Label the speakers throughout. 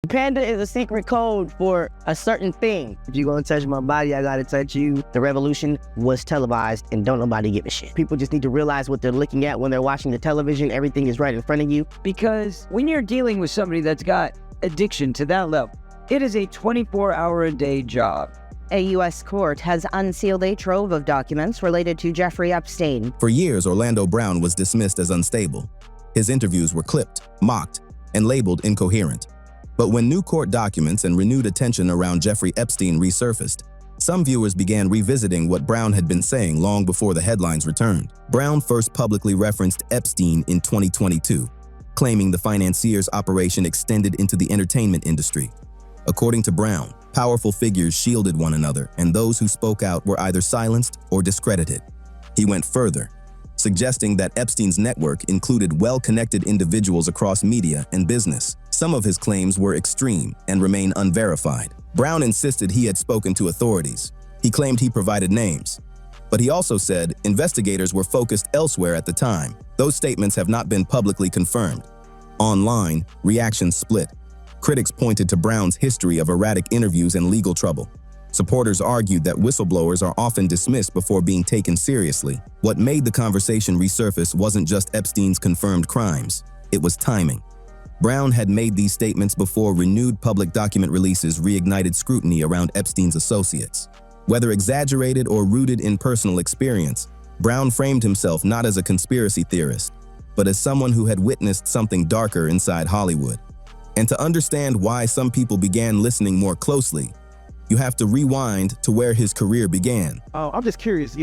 Speaker 1: Panda is a secret code for a certain thing. If you're gonna touch my body, I gotta touch you. The revolution was televised and don't nobody give a shit. People just need to realize what they're looking at when they're watching the television. Everything is right in front of you.
Speaker 2: Because when you're dealing with somebody that's got addiction to that level, it is a 24-hour-a-day job.
Speaker 3: A U.S. court has unsealed a trove of documents related to Jeffrey Epstein.
Speaker 4: For years, Orlando Brown was dismissed as unstable. His interviews were clipped, mocked, and labeled incoherent. But when new court documents and renewed attention around Jeffrey Epstein resurfaced, some viewers began revisiting what Brown had been saying long before the headlines returned. Brown first publicly referenced Epstein in 2022, claiming the financier's operation extended into the entertainment industry. According to Brown, powerful figures shielded one another, and those who spoke out were either silenced or discredited. He went further, suggesting that Epstein's network included well-connected individuals across media and business. Some of his claims were extreme and remain unverified. Brown insisted he had spoken to authorities. He claimed he provided names. But he also said investigators were focused elsewhere at the time. Those statements have not been publicly confirmed. Online, reactions split. Critics pointed to Brown's history of erratic interviews and legal trouble. Supporters argued that whistleblowers are often dismissed before being taken seriously. What made the conversation resurface wasn't just Epstein's confirmed crimes, it was timing. Brown had made these statements before renewed public document releases reignited scrutiny around Epstein's associates. Whether exaggerated or rooted in personal experience, Brown framed himself not as a conspiracy theorist, but as someone who had witnessed something darker inside Hollywood. And to understand why some people began listening more closely, you have to rewind to where his career began.
Speaker 5: I'm just curious,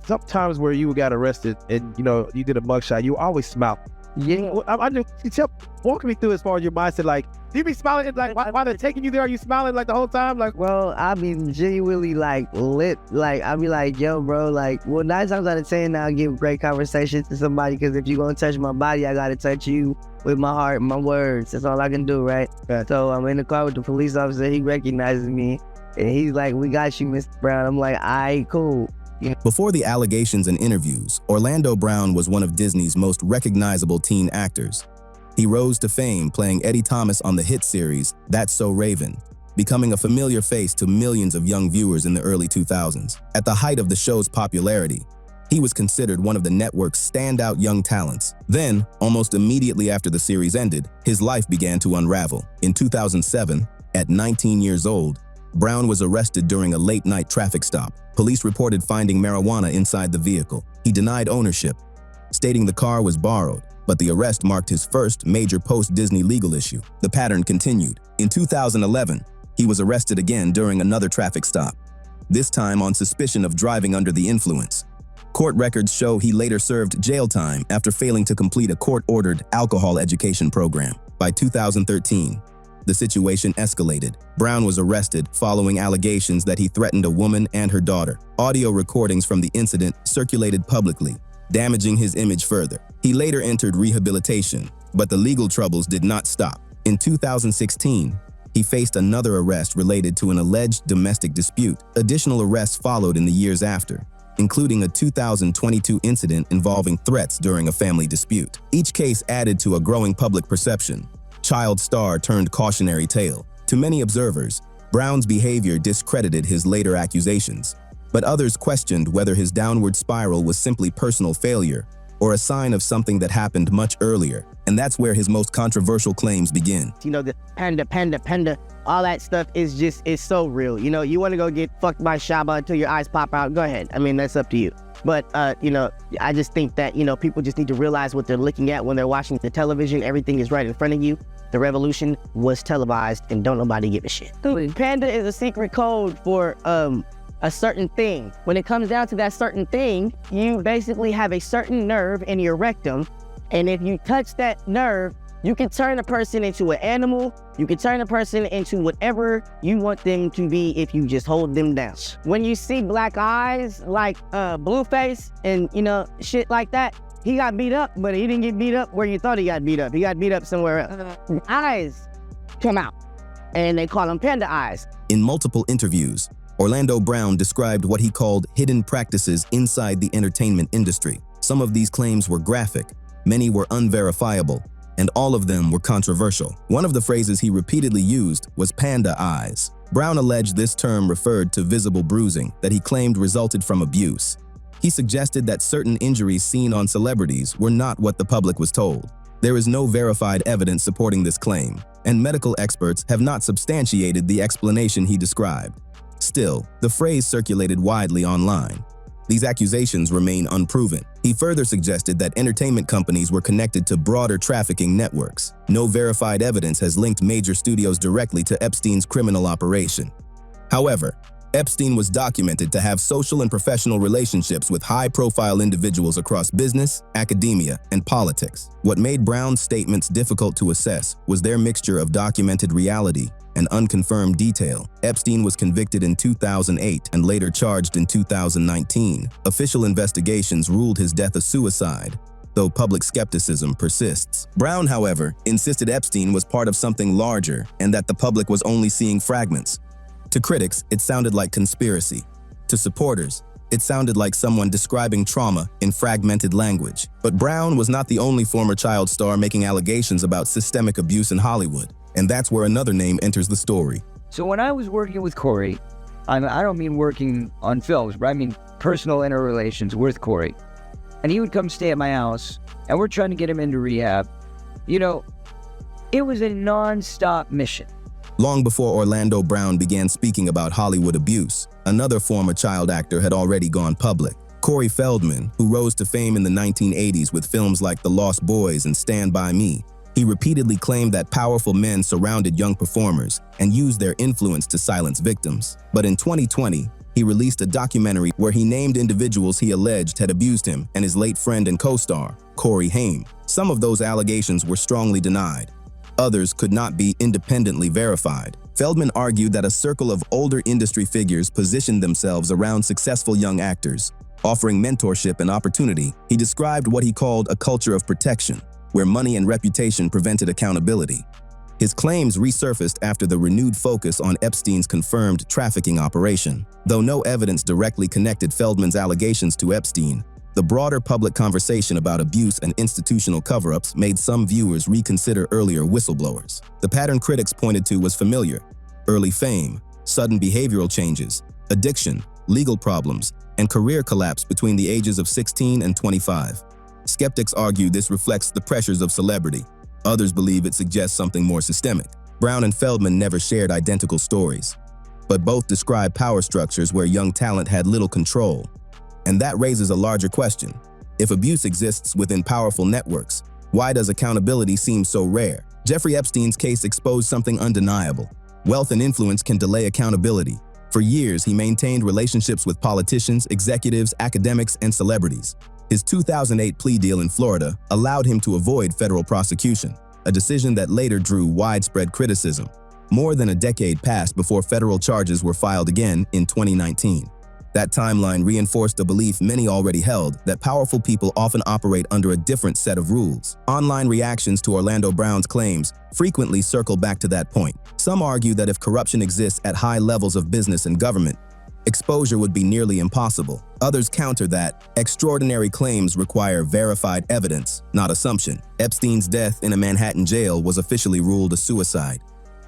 Speaker 5: sometimes where you got arrested and, you did a mugshot, you always smile.
Speaker 1: Yeah.
Speaker 5: Walk me through as far as your mindset, like, do you be smiling, like, while they're taking you there, are you smiling, like, the whole time? Like,
Speaker 1: well, I be genuinely, like, lit. Like, I be like, yo, bro, like, well, 9 times out of 10, I'll give great conversations to somebody, because if you're gonna touch my body, I gotta touch you with my heart and my words. That's all I can do, right?
Speaker 5: Yeah.
Speaker 1: So I'm in the car with the police officer, he recognizes me, and he's like, we got you, Mr. Brown. I'm like, all right, cool. Yeah.
Speaker 4: Before the allegations and interviews, Orlando Brown was one of Disney's most recognizable teen actors. He rose to fame playing Eddie Thomas on the hit series That's So Raven, becoming a familiar face to millions of young viewers in the early 2000s. At the height of the show's popularity, he was considered one of the network's standout young talents. Then, almost immediately after the series ended, his life began to unravel. In 2007, at 19 years old, Brown was arrested during a late-night traffic stop. Police reported finding marijuana inside the vehicle. He denied ownership, stating the car was borrowed, but the arrest marked his first major post-Disney legal issue. The pattern continued. In 2011, he was arrested again during another traffic stop, this time on suspicion of driving under the influence. Court records show he later served jail time after failing to complete a court-ordered alcohol education program. By 2013, the situation escalated. Brown was arrested following allegations that he threatened a woman and her daughter. Audio recordings from the incident circulated publicly, damaging his image further. He later entered rehabilitation, but the legal troubles did not stop. In 2016, he faced another arrest related to an alleged domestic dispute. Additional arrests followed in the years after, including a 2022 incident involving threats during a family dispute. Each case added to a growing public perception. Child star turned cautionary tale. To many observers, Brown's behavior discredited his later accusations, but others questioned whether his downward spiral was simply personal failure or a sign of something that happened much earlier. And that's where his most controversial claims begin.
Speaker 1: The panda, all that stuff is so real. You want to go get fucked by Shaba until your eyes pop out, go ahead. I mean, that's up to you. But, I just think that, people just need to realize what they're looking at when they're watching the television. Everything is right in front of you. The revolution was televised and don't nobody give a shit. Panda is a secret code for a certain thing. When it comes down to that certain thing, you basically have a certain nerve in your rectum. And if you touch that nerve, you can turn a person into an animal. You can turn a person into whatever you want them to be if you just hold them down. When you see black eyes, like Blueface and, shit like that, he got beat up, but he didn't get beat up where you thought he got beat up. He got beat up somewhere else. Eyes come out, and they call them panda eyes.
Speaker 4: In multiple interviews, Orlando Brown described what he called hidden practices inside the entertainment industry. Some of these claims were graphic, many were unverifiable, and all of them were controversial. One of the phrases he repeatedly used was "panda eyes." Brown alleged this term referred to visible bruising that he claimed resulted from abuse. He suggested that certain injuries seen on celebrities were not what the public was told. There is no verified evidence supporting this claim, and medical experts have not substantiated the explanation he described. Still, the phrase circulated widely online. These accusations remain unproven. He further suggested that entertainment companies were connected to broader trafficking networks. No verified evidence has linked major studios directly to Epstein's criminal operation. However, Epstein was documented to have social and professional relationships with high-profile individuals across business, academia, and politics. What made Brown's statements difficult to assess was their mixture of documented reality and unconfirmed detail. Epstein was convicted in 2008 and later charged in 2019. Official investigations ruled his death a suicide, though public skepticism persists. Brown, however, insisted Epstein was part of something larger and that the public was only seeing fragments. To critics, it sounded like conspiracy. To supporters, it sounded like someone describing trauma in fragmented language. But Brown was not the only former child star making allegations about systemic abuse in Hollywood, and that's where another name enters the story.
Speaker 2: So when I was working with Corey, I don't mean working on films, but I mean personal interrelations with Corey. And he would come stay at my house, and we're trying to get him into rehab. You know, it was a non-stop mission.
Speaker 4: Long before Orlando Brown began speaking about Hollywood abuse, another former child actor had already gone public. Corey Feldman, who rose to fame in the 1980s with films like The Lost Boys and Stand By Me. He repeatedly claimed that powerful men surrounded young performers and used their influence to silence victims. But in 2020, he released a documentary where he named individuals he alleged had abused him and his late friend and co-star, Corey Haim. Some of those allegations were strongly denied. Others could not be independently verified. Feldman argued that a circle of older industry figures positioned themselves around successful young actors, offering mentorship and opportunity. He described what he called a culture of protection, where money and reputation prevented accountability. His claims resurfaced after the renewed focus on Epstein's confirmed trafficking operation. Though no evidence directly connected Feldman's allegations to Epstein, the broader public conversation about abuse and institutional cover-ups made some viewers reconsider earlier whistleblowers. The pattern critics pointed to was familiar: early fame, sudden behavioral changes, addiction, legal problems, and career collapse between the ages of 16 and 25. Skeptics argue this reflects the pressures of celebrity. Others believe it suggests something more systemic. Brown and Feldman never shared identical stories, but both describe power structures where young talent had little control. And that raises a larger question. If abuse exists within powerful networks, why does accountability seem so rare? Jeffrey Epstein's case exposed something undeniable. Wealth and influence can delay accountability. For years, he maintained relationships with politicians, executives, academics, and celebrities. His 2008 plea deal in Florida allowed him to avoid federal prosecution, a decision that later drew widespread criticism. More than a decade passed before federal charges were filed again in 2019. That timeline reinforced a belief many already held, that powerful people often operate under a different set of rules. Online reactions to Orlando Brown's claims frequently circle back to that point. Some argue that if corruption exists at high levels of business and government, exposure would be nearly impossible. Others counter that extraordinary claims require verified evidence, not assumption. Epstein's death in a Manhattan jail was officially ruled a suicide.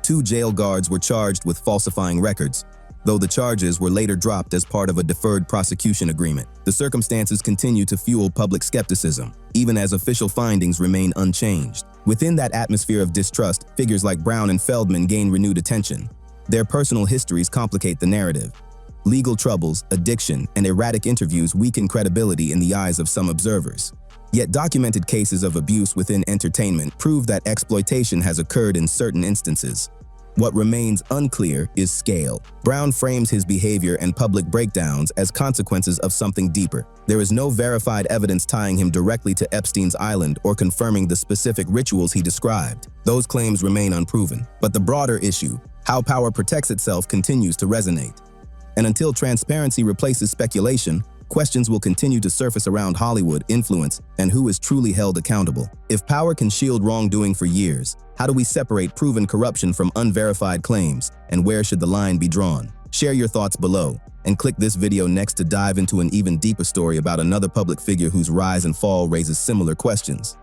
Speaker 4: 2 jail guards were charged with falsifying records, though the charges were later dropped as part of a deferred prosecution agreement. The circumstances continue to fuel public skepticism, even as official findings remain unchanged. Within that atmosphere of distrust, figures like Brown and Feldman gain renewed attention. Their personal histories complicate the narrative. Legal troubles, addiction, and erratic interviews weaken credibility in the eyes of some observers. Yet documented cases of abuse within entertainment prove that exploitation has occurred in certain instances. What remains unclear is scale. Brown frames his behavior and public breakdowns as consequences of something deeper. There is no verified evidence tying him directly to Epstein's island or confirming the specific rituals he described. Those claims remain unproven. But the broader issue, how power protects itself, continues to resonate. And until transparency replaces speculation, questions will continue to surface around Hollywood influence and who is truly held accountable. If power can shield wrongdoing for years, how do we separate proven corruption from unverified claims, and where should the line be drawn? Share your thoughts below, and click this video next to dive into an even deeper story about another public figure whose rise and fall raises similar questions.